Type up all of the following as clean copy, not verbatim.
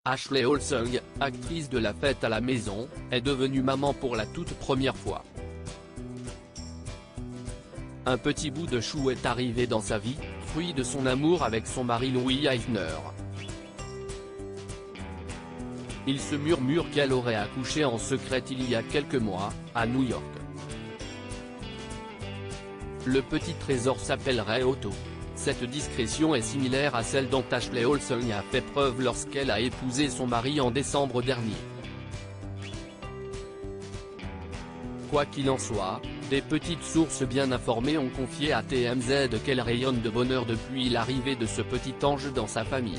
Ashley Olsen, actrice de La Fête à la maison, est devenue maman pour la toute première fois. Un petit bout de chou est arrivé dans sa vie, fruit de son amour avec son mari Louis Eisner. Il se murmure qu'elle aurait accouché en secret il y a quelques mois, à New York. Le petit trésor s'appellerait Otto. Cette discrétion est similaire à celle dont Ashley Olsen a fait preuve lorsqu'elle a épousé son mari en décembre dernier. Quoi qu'il en soit, des petites sources bien informées ont confié à TMZ qu'elle rayonne de bonheur depuis l'arrivée de ce petit ange dans sa famille.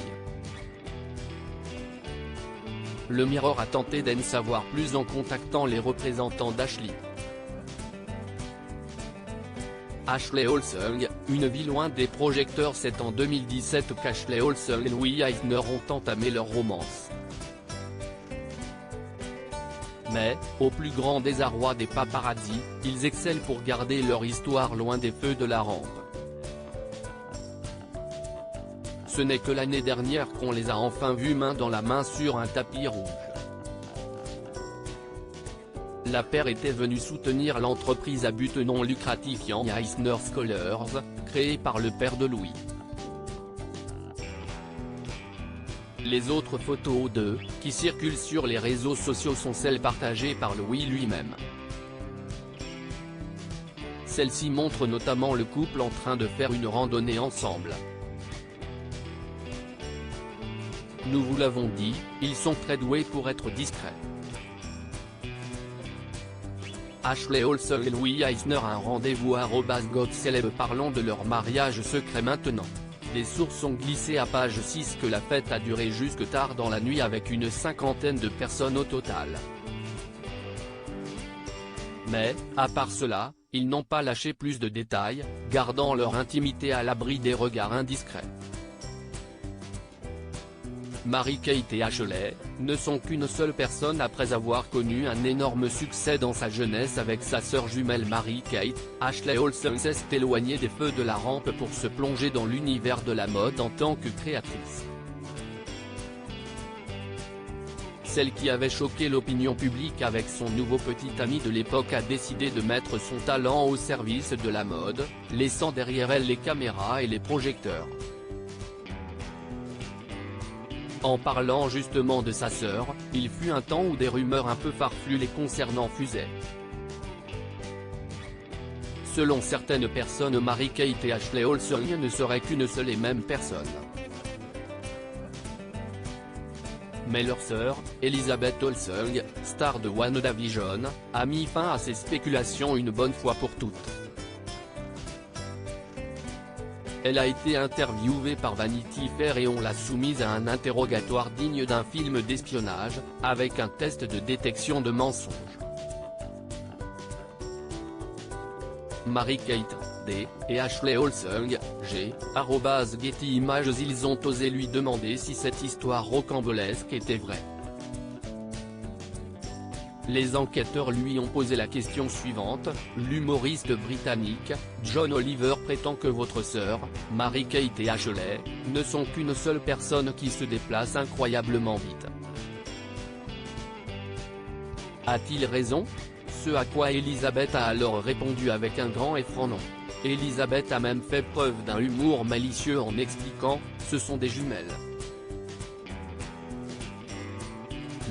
Le Mirror a tenté d'en savoir plus en contactant les représentants d'Ashley. Ashley Olsen, une vie loin des projecteurs. C'est en 2017 qu'Ashley Olsen et Louis Eisner ont entamé leur romance. Mais, au plus grand désarroi des paparazzi, ils excellent pour garder leur histoire loin des feux de la rampe. Ce n'est que l'année dernière qu'on les a enfin vus main dans la main sur un tapis rouge. La paire était venue soutenir l'entreprise à but non lucratif Young Eisner Scholars, créée par le père de Louis. Les autres photos d'eux, qui circulent sur les réseaux sociaux, sont celles partagées par Louis lui-même. Celle-ci montre notamment le couple en train de faire une randonnée ensemble. Nous vous l'avons dit, ils sont très doués pour être discrets. Ashley Olsen et Louis Eisner, un rendez-vous @GotCeleb. Parlons de leur mariage secret maintenant. Des sources ont glissé à page 6 que la fête a duré jusque tard dans la nuit avec une cinquantaine de personnes au total. Mais, à part cela, ils n'ont pas lâché plus de détails, gardant leur intimité à l'abri des regards indiscrets. Mary-Kate et Ashley ne sont qu'une seule personne après avoir connu un énorme succès dans sa jeunesse avec sa sœur jumelle Mary-Kate. Ashley Olsen s'est éloignée des feux de la rampe pour se plonger dans l'univers de la mode en tant que créatrice. Celle qui avait choqué l'opinion publique avec son nouveau petit ami de l'époque a décidé de mettre son talent au service de la mode, laissant derrière elle les caméras et les projecteurs. En parlant justement de sa sœur, il fut un temps où des rumeurs un peu farfelues les concernant fusaient. Selon certaines personnes, Mary-Kate et Ashley Olsen ne seraient qu'une seule et même personne. Mais leur sœur, Elizabeth Olsen, star de WandaVision, a mis fin à ces spéculations une bonne fois pour toutes. Elle a été interviewée par Vanity Fair et on l'a soumise à un interrogatoire digne d'un film d'espionnage, avec un test de détection de mensonges. Mary-Kate, D, et Ashley Olsen, G, @Getty Images. Ils ont osé lui demander si cette histoire rocambolesque était vraie. Les enquêteurs lui ont posé la question suivante: l'humoriste britannique, John Oliver prétend que votre sœur, Mary-Kate et Ashley, ne sont qu'une seule personne qui se déplace incroyablement vite. A-t-il raison? Ce à quoi Elizabeth a alors répondu avec un grand et franc non. Elizabeth a même fait preuve d'un humour malicieux en expliquant: ce sont des jumelles.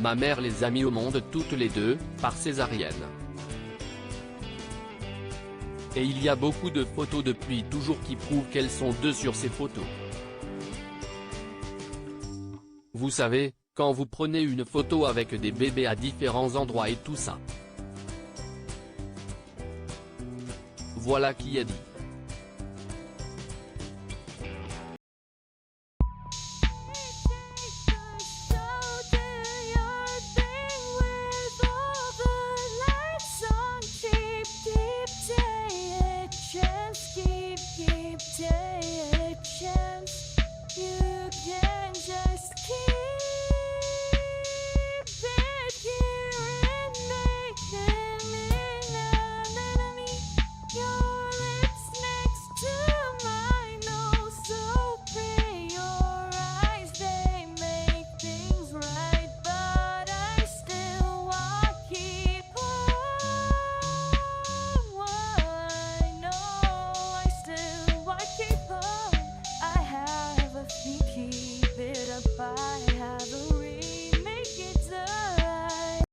Ma mère les a mis au monde toutes les deux, par césarienne. Et il y a beaucoup de photos depuis toujours qui prouvent qu'elles sont deux sur ces photos. Vous savez, quand vous prenez une photo avec des bébés à différents endroits et tout ça. Voilà qui est dit.